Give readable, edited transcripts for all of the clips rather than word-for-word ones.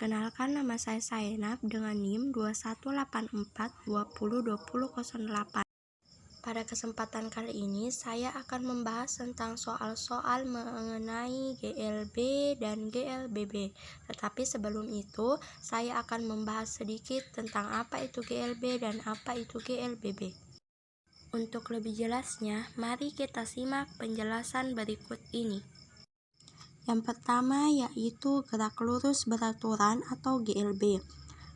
Perkenalkan, nama saya Sainab dengan NIM 2184202008. Pada kesempatan kali ini saya akan membahas tentang soal-soal mengenai GLB dan GLBB. Tetapi sebelum itu, saya akan membahas sedikit tentang apa itu GLB dan apa itu GLBB. Untuk lebih jelasnya, mari kita simak penjelasan berikut ini. Yang pertama yaitu gerak lurus beraturan atau GLB.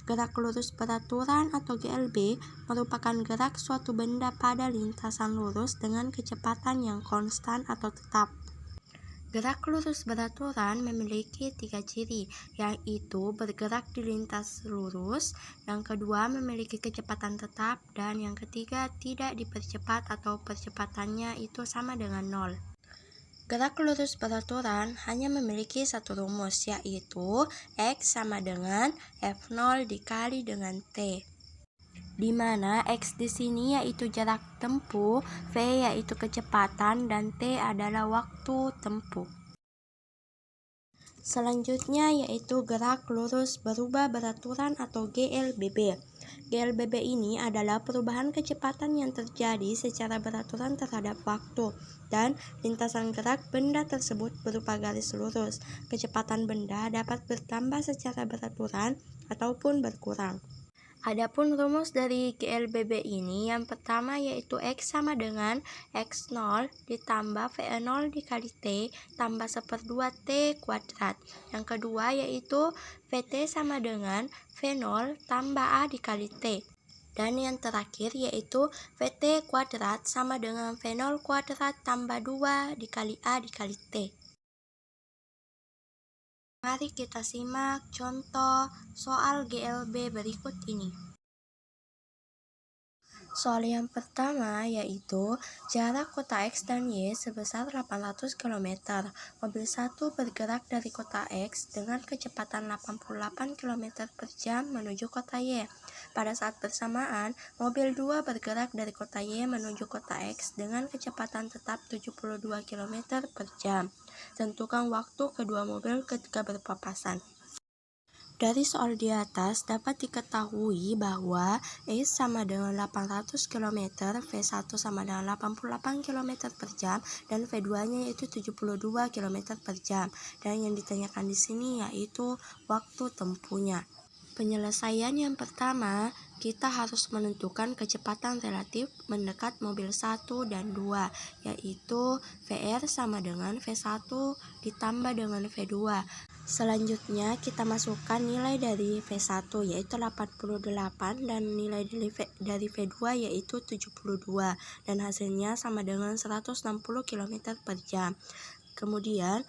Gerak lurus beraturan atau GLB merupakan gerak suatu benda pada lintasan lurus dengan kecepatan yang konstan atau tetap. Gerak lurus beraturan memiliki 3 ciri, yaitu bergerak di lintas lurus, yang kedua memiliki kecepatan tetap, dan yang ketiga tidak dipercepat atau percepatannya itu sama dengan 0. Gerak lurus beraturan hanya memiliki satu rumus, yaitu X sama dengan F0 dikali dengan T. Di mana X di sini yaitu jarak tempuh, V yaitu kecepatan, dan T adalah waktu tempuh. Selanjutnya yaitu gerak lurus berubah beraturan atau GLBB. GLBB ini adalah perubahan kecepatan yang terjadi secara beraturan terhadap waktu dan lintasan gerak benda tersebut berupa garis lurus. Kecepatan benda dapat bertambah secara beraturan ataupun berkurang. Adapun rumus dari GLBB ini yang pertama yaitu X sama dengan X0 ditambah V0 dikali T tambah 1/2 T kuadrat. Yang kedua yaitu VT sama dengan V0 tambah A dikali T. Dan yang terakhir yaitu VT kuadrat sama dengan V0 kuadrat tambah 2 dikali A dikali T. Mari kita simak contoh soal GLB berikut ini. Soal yang pertama yaitu jarak kota X dan Y sebesar 800 km. Mobil 1 bergerak dari kota X dengan kecepatan 88 km per jam menuju kota Y. Pada saat bersamaan, mobil 2 bergerak dari kota Y menuju kota X dengan kecepatan tetap 72 km per jam. Tentukan waktu kedua mobil ketika berpapasan. Dari soal di atas dapat diketahui bahwa S sama dengan 800 km, V1 sama dengan 88 km per jam, dan V2-nya yaitu 72 km per jam. Dan yang ditanyakan di sini yaitu waktu tempuhnya. Penyelesaian yang pertama, kita harus menentukan kecepatan relatif mendekat mobil 1 dan 2, yaitu VR sama dengan V1 ditambah dengan V2. Selanjutnya kita masukkan nilai dari V1 yaitu 88 dan nilai dari V2 yaitu 72 dan hasilnya sama dengan 160 km per jam. Kemudian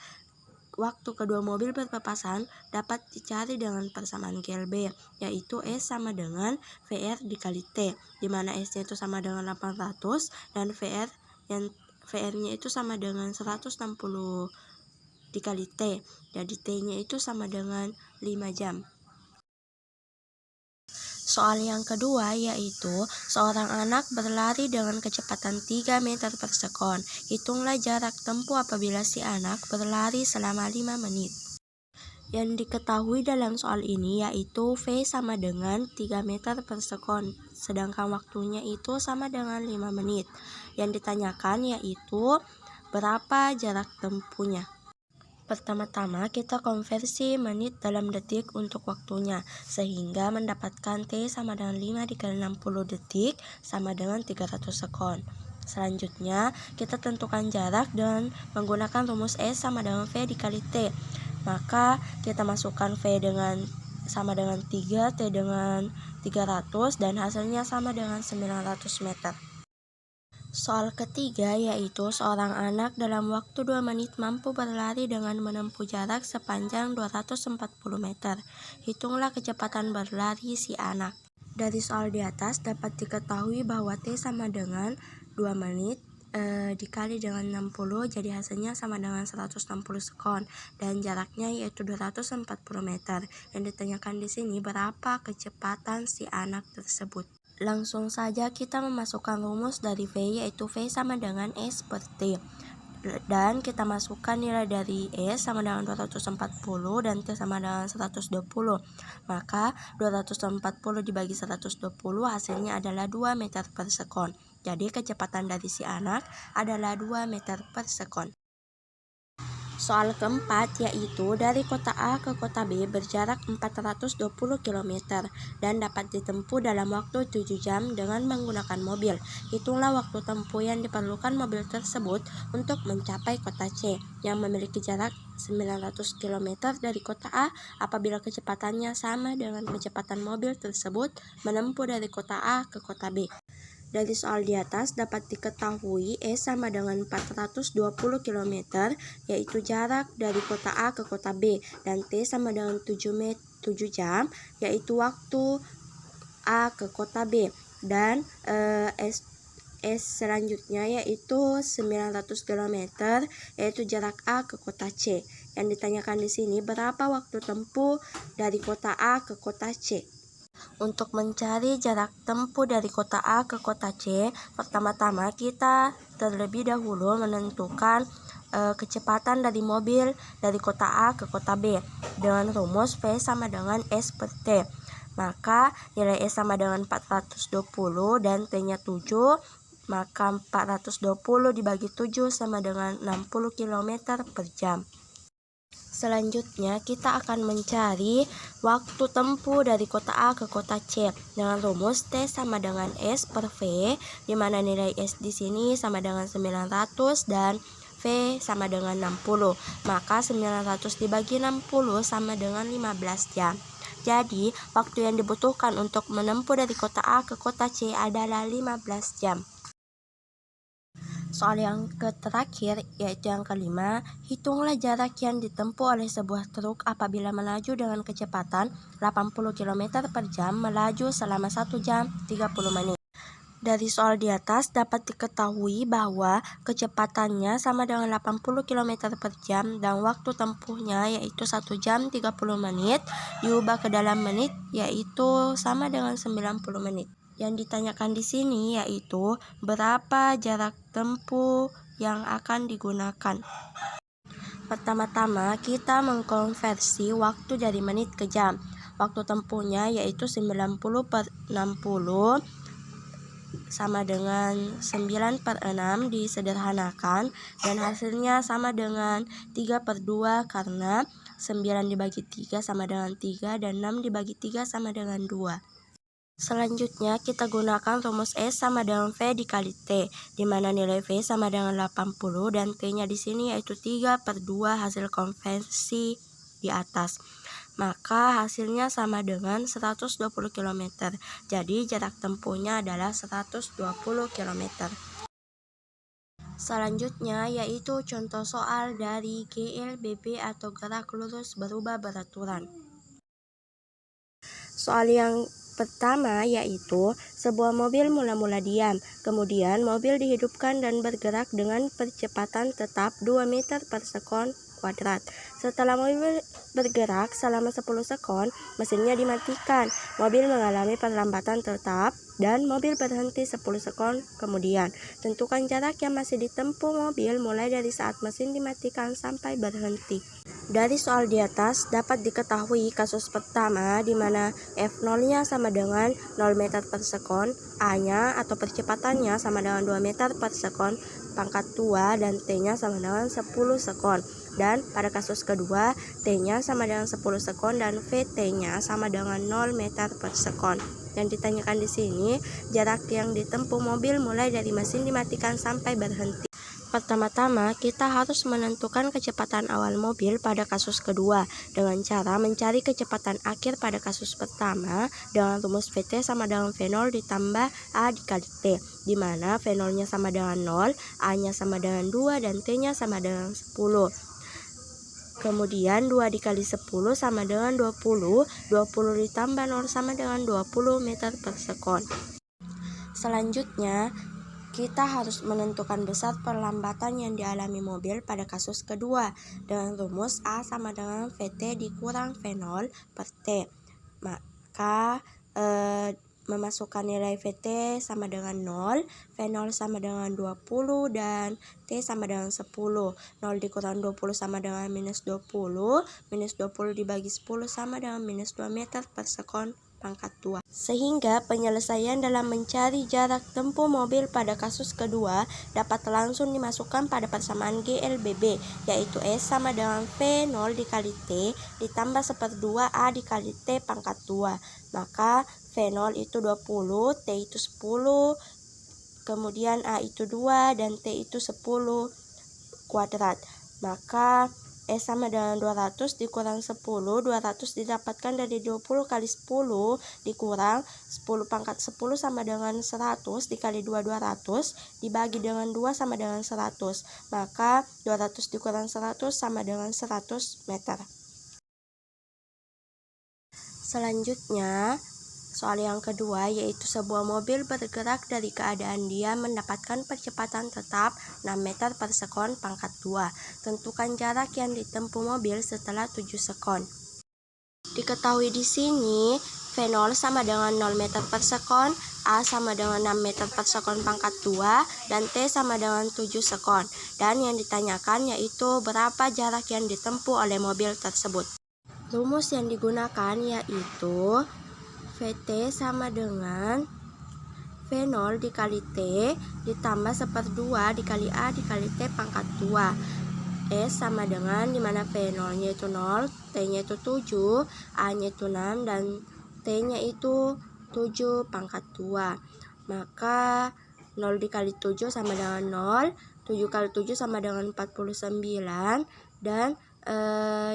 waktu kedua mobil berpapasan dapat dicari dengan persamaan GLB, yaitu S sama dengan VR dikali T, di mana S-nya itu sama dengan 800 dan VR-nya itu sama dengan 160 dikali T, jadi T-nya itu sama dengan 5 jam. Soal yang kedua yaitu seorang anak berlari dengan kecepatan 3 meter per sekon. Hitunglah jarak tempuh apabila si anak berlari selama 5 menit. Yang diketahui dalam soal ini yaitu V sama dengan 3 meter per sekon, sedangkan waktunya itu sama dengan 5 menit. Yang ditanyakan yaitu berapa jarak tempuhnya. Pertama-tama kita konversi menit dalam detik untuk waktunya, sehingga mendapatkan T sama dengan 5 dikali 60 detik sama dengan 300 sekon. Selanjutnya kita tentukan jarak dengan menggunakan rumus S sama dengan V dikali T. Maka kita masukkan V sama dengan 3, T dengan 300 dan hasilnya sama dengan 900 meter. Soal ketiga yaitu seorang anak dalam waktu 2 menit mampu berlari dengan menempuh jarak sepanjang 240 meter. Hitunglah kecepatan berlari si anak. Dari soal di atas dapat diketahui bahwa T sama dengan 2 menit dikali dengan 60, jadi hasilnya sama dengan 160 sekon dan jaraknya yaitu 240 meter. Yang ditanyakan di sini berapa kecepatan si anak tersebut. Langsung saja kita memasukkan rumus dari V yaitu V sama dengan S per T. Dan kita masukkan nilai dari S sama dengan 240 dan T sama dengan 120. Maka 240 dibagi 120 hasilnya adalah 2 meter per sekon. Jadi kecepatan dari si anak adalah 2 meter per sekon. Soal keempat yaitu dari kota A ke kota B berjarak 420 km dan dapat ditempuh dalam waktu 7 jam dengan menggunakan mobil. Hitunglah waktu tempuh yang diperlukan mobil tersebut untuk mencapai kota C yang memiliki jarak 900 km dari kota A apabila kecepatannya sama dengan kecepatan mobil tersebut menempuh dari kota A ke kota B. Dari soal di atas dapat diketahui E sama dengan 420 km, yaitu jarak dari kota A ke kota B, dan T sama dengan 7 jam, yaitu waktu A ke kota B, dan S selanjutnya yaitu 900 km, yaitu jarak A ke kota C. Yang ditanyakan di sini berapa waktu tempuh dari kota A ke kota C. Untuk mencari jarak tempuh dari kota A ke kota C, pertama-tama kita terlebih dahulu menentukan kecepatan dari mobil dari kota A ke kota B dengan rumus V sama dengan S per T. Maka nilai S sama dengan 420 dan T-nya 7, maka 420 dibagi 7 sama dengan 60 km per jam. Selanjutnya kita akan mencari waktu tempuh dari kota A ke kota C dengan rumus T sama dengan S per V, di mana nilai S di sini sama dengan 900 dan V sama dengan 60. Maka 900 dibagi 60 sama dengan 15 jam. Jadi, waktu yang dibutuhkan untuk menempuh dari kota A ke kota C adalah 15 jam. Soal yang terakhir yaitu yang kelima, hitunglah jarak yang ditempuh oleh sebuah truk apabila melaju dengan kecepatan 80 km per jam melaju selama 1 jam 30 menit. Dari soal di atas dapat diketahui bahwa kecepatannya sama dengan 80 km per jam dan waktu tempuhnya yaitu 1 jam 30 menit diubah ke dalam menit yaitu sama dengan 90 menit. Yang ditanyakan di sini yaitu berapa jarak tempuh yang akan digunakan. Pertama-tama kita mengkonversi waktu dari menit ke jam. Waktu tempuhnya yaitu 90 per 60 sama dengan 9 per 6 disederhanakan dan hasilnya sama dengan 3 per 2 karena 9 dibagi 3 sama dengan 3 dan 6 dibagi 3 sama dengan 2. Selanjutnya kita gunakan rumus S sama dengan V dikali T, di mana nilai V sama dengan 80 dan T-nya di sini yaitu 3 per 2 hasil konversi di atas. Maka hasilnya sama dengan 120 km. Jadi jarak tempuhnya adalah 120 km. Selanjutnya yaitu contoh soal dari GLBB atau gerak lurus berubah beraturan. Soal yang pertama yaitu sebuah mobil mula-mula diam, kemudian mobil dihidupkan dan bergerak dengan percepatan tetap 2 meter per sekon kuadrat. Setelah mobil bergerak selama 10 sekon, mesinnya dimatikan. Mobil mengalami perlambatan tetap dan mobil berhenti 10 sekon kemudian. Tentukan jarak yang masih ditempuh mobil mulai dari saat mesin dimatikan sampai berhenti. Dari soal di atas dapat diketahui kasus pertama di mana F0-nya sama dengan 0 meter per sekon, A-nya atau percepatannya sama dengan 2 meter per sekon pangkat 2 dan T-nya sama dengan 10 sekon. Dan pada kasus kedua, T-nya sama dengan 10 sekon dan VT-nya sama dengan 0 meter per sekon. Yang ditanyakan di sini, jarak yang ditempuh mobil mulai dari mesin dimatikan sampai berhenti. Pertama-tama, kita harus menentukan kecepatan awal mobil pada kasus kedua dengan cara mencari kecepatan akhir pada kasus pertama dengan rumus VT sama dengan V0 ditambah A dikali T, di mana V0-nya sama dengan 0, A-nya sama dengan 2, dan T-nya sama dengan 10. Kemudian 2 dikali 10 sama dengan 20, 20 ditambah 0 sama dengan 20 meter per sekon. Selanjutnya, kita harus menentukan besar perlambatan yang dialami mobil pada kasus kedua dengan rumus A sama dengan VT dikurang V0 per T. Maka memasukkan nilai VT sama dengan 0, V0 sama dengan 20, dan T sama dengan 10. 0 dikurang 20 sama dengan minus 20, minus 20 dibagi 10 sama dengan minus 2 meter per sekon pangkat 2. Sehingga penyelesaian dalam mencari jarak tempuh mobil pada kasus kedua dapat langsung dimasukkan pada persamaan GLBB, yaitu S sama dengan V0 dikali T ditambah 1/2 A dikali T pangkat 2. Maka V0 itu 20, T itu 10, kemudian A itu 2, dan T itu 10 kuadrat. Maka S sama dengan 200 dikurang 10, 200 didapatkan dari 20 kali 10 dikurang 10 pangkat 10 sama dengan 100 dikali 2, 200 dibagi dengan 2 sama dengan 100. Maka 200 dikurang 100 sama dengan 100 meter. Selanjutnya, soal yang kedua yaitu sebuah mobil bergerak dari keadaan diam mendapatkan percepatan tetap 6 meter per sekon pangkat 2. Tentukan jarak yang ditempuh mobil setelah 7 sekon. Diketahui di sini V0 sama dengan 0 meter per sekon, A sama dengan 6 meter per sekon pangkat 2, dan T sama dengan 7 sekon. Dan yang ditanyakan yaitu berapa jarak yang ditempuh oleh mobil tersebut. Rumus yang digunakan yaitu VT sama dengan V0 dikali T ditambah 1/2 dikali A dikali T pangkat 2. S sama dengan dimana V0 nya itu 0, T nya itu 7, A nya itu 6, dan T nya itu 7 pangkat 2. Maka 0 dikali 7 sama dengan 0, 7 kali 7 sama dengan 49, dan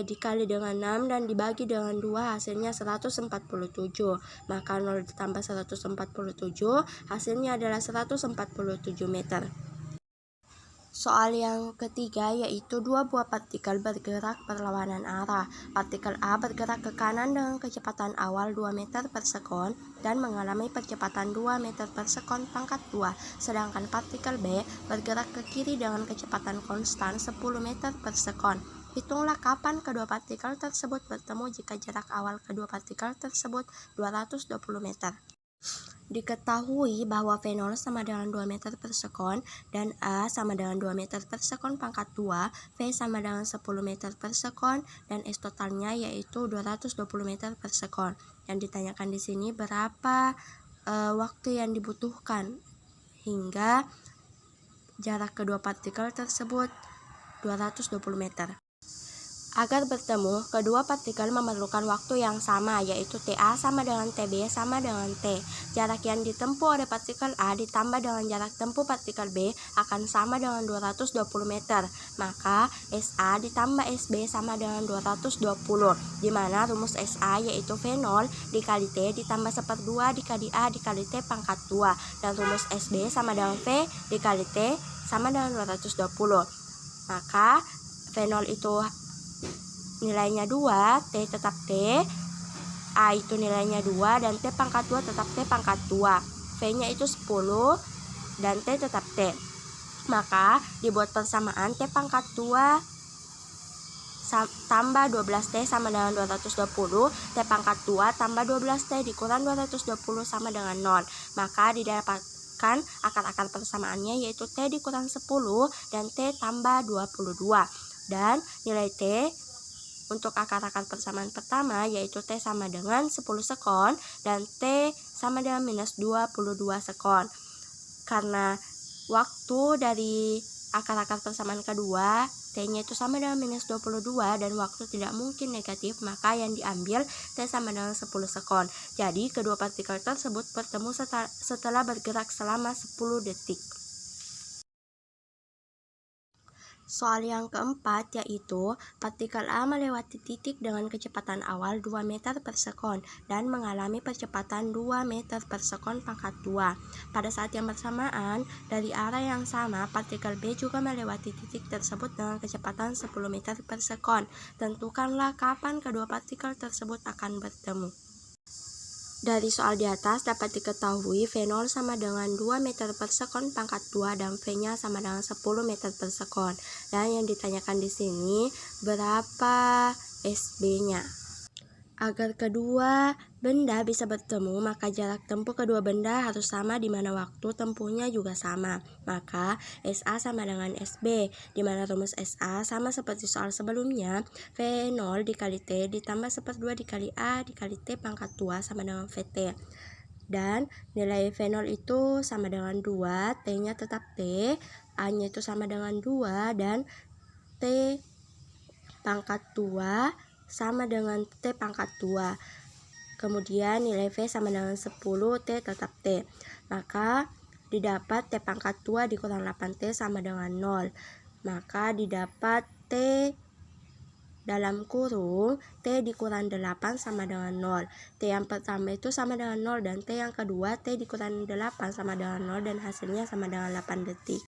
dikali dengan 6 dan dibagi dengan 2 hasilnya 147. Maka 0 ditambah 147 hasilnya adalah 147 meter. Soal yang ketiga yaitu dua buah partikel bergerak berlawanan arah. Partikel A bergerak ke kanan dengan kecepatan awal 2 meter per sekon dan mengalami percepatan 2 meter per sekon pangkat 2. Sedangkan partikel B bergerak ke kiri dengan kecepatan konstan 10 meter per sekon. Hitunglah kapan kedua partikel tersebut bertemu jika jarak awal kedua partikel tersebut 220 meter. Diketahui bahwa V0 sama dengan 2 meter per sekon dan A sama dengan 2 meter per sekon pangkat 2, V sama dengan 10 meter per sekon, dan S totalnya yaitu 220 meter per sekon. Yang ditanyakan di sini berapa waktu yang dibutuhkan hingga jarak kedua partikel tersebut 220 meter. Agar bertemu, kedua partikel memerlukan waktu yang sama, yaitu TA sama dengan TB sama dengan T. Jarak yang ditempuh oleh partikel A ditambah dengan jarak tempuh partikel B akan sama dengan 220 meter. Maka SA ditambah SB sama dengan 220, di mana rumus SA yaitu V0 dikali T ditambah 1/2 dikali A dikali T pangkat 2, dan rumus SB sama dengan V dikali T sama dengan 220. Maka V0 itu nilainya 2, T tetap T, A itu nilainya 2, dan T pangkat 2 tetap T pangkat 2. V-nya itu 10, dan T tetap T. Maka dibuat persamaan T pangkat 2 tambah 12T sama dengan 220, T pangkat 2 tambah 12T dikurang 220 sama dengan 0. Maka didapatkan akar-akar persamaannya yaitu T dikurang 10 dan T tambah 22. Dan nilai T untuk akar-akar persamaan pertama yaitu T sama dengan 10 sekon dan T sama dengan minus 22 sekon. Karena waktu dari akar-akar persamaan kedua T-nya itu sama dengan minus 22 dan waktu tidak mungkin negatif, maka yang diambil T sama dengan 10 sekon. Jadi kedua partikel tersebut bertemu setelah bergerak selama 10 detik. Soal yang keempat yaitu partikel A melewati titik dengan kecepatan awal 2 meter per sekon dan mengalami percepatan 2 meter per sekon pangkat 2. Pada saat yang bersamaan, dari arah yang sama, partikel B juga melewati titik tersebut dengan kecepatan 10 meter per sekon. Tentukanlah kapan kedua partikel tersebut akan bertemu. Dari soal di atas dapat diketahui V0 sama dengan 2 meter per sekon pangkat 2 dan V-nya sama dengan 10 meter per sekon. Dan yang ditanyakan di sini berapa SB-nya? Agar kedua benda bisa bertemu, maka jarak tempuh kedua benda harus sama di mana waktu tempuhnya juga sama. Maka SA sama dengan SB, di mana rumus SA sama seperti soal sebelumnya, V0 dikali T ditambah 1/2 dikali A dikali T pangkat 2 sama dengan VT. Dan nilai V0 itu sama dengan 2, T-nya tetap T, A-nya itu sama dengan 2, dan T pangkat 2 sama dengan T pangkat 2. Kemudian nilai V sama dengan 10, T tetap T. Maka didapat T pangkat 2 dikurang 8T sama dengan 0. Maka didapat T dalam kurung T dikurang 8 sama dengan 0. T yang pertama itu sama dengan 0 dan T yang kedua T dikurang 8 sama dengan 0 dan hasilnya sama dengan 8 detik.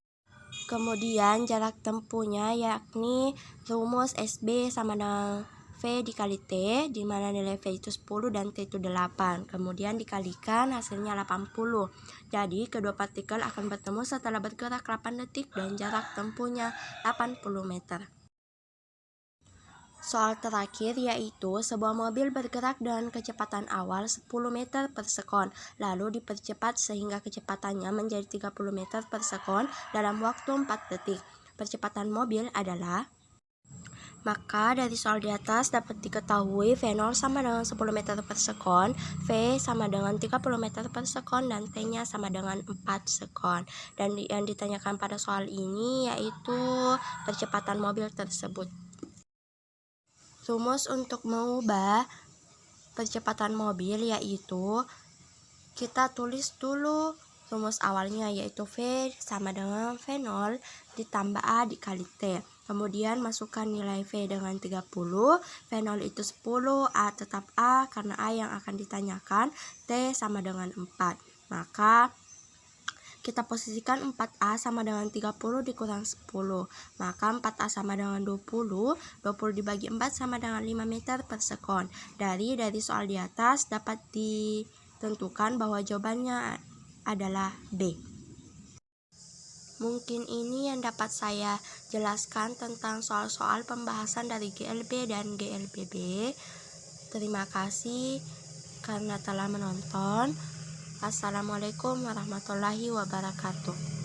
Kemudian jarak tempuhnya yakni rumus SB sama dengan V dikali T, di mana nilai V itu 10 dan T itu 8. Kemudian dikalikan hasilnya 80. Jadi kedua partikel akan bertemu setelah bergerak 8 detik dan jarak tempuhnya 80 meter. Soal terakhir yaitu sebuah mobil bergerak dengan kecepatan awal 10 meter per sekon, lalu dipercepat sehingga kecepatannya menjadi 30 meter per sekon dalam waktu 4 detik. Percepatan mobil adalah, maka dari soal di atas dapat diketahui V0 sama dengan 10 meter per sekon, V sama dengan 30 meter per sekon, dan T-nya sama dengan 4 sekon. Dan yang ditanyakan pada soal ini yaitu percepatan mobil tersebut. Rumus untuk mengubah percepatan mobil yaitu kita tulis dulu rumus awalnya yaitu V sama dengan V0 ditambah A dikali T. Kemudian masukkan nilai V dengan 30, V0 itu 10, A tetap A karena A yang akan ditanyakan, T sama dengan 4. Maka kita posisikan 4A sama dengan 30 dikurang 10. Maka 4A sama dengan 20 dibagi 4 sama dengan 5 meter per sekon. Dari soal di atas dapat ditentukan bahwa jawabannya adalah B. Mungkin ini yang dapat saya jelaskan tentang soal-soal pembahasan dari GLB dan GLBB. Terima kasih karena telah menonton. Assalamualaikum warahmatullahi wabarakatuh.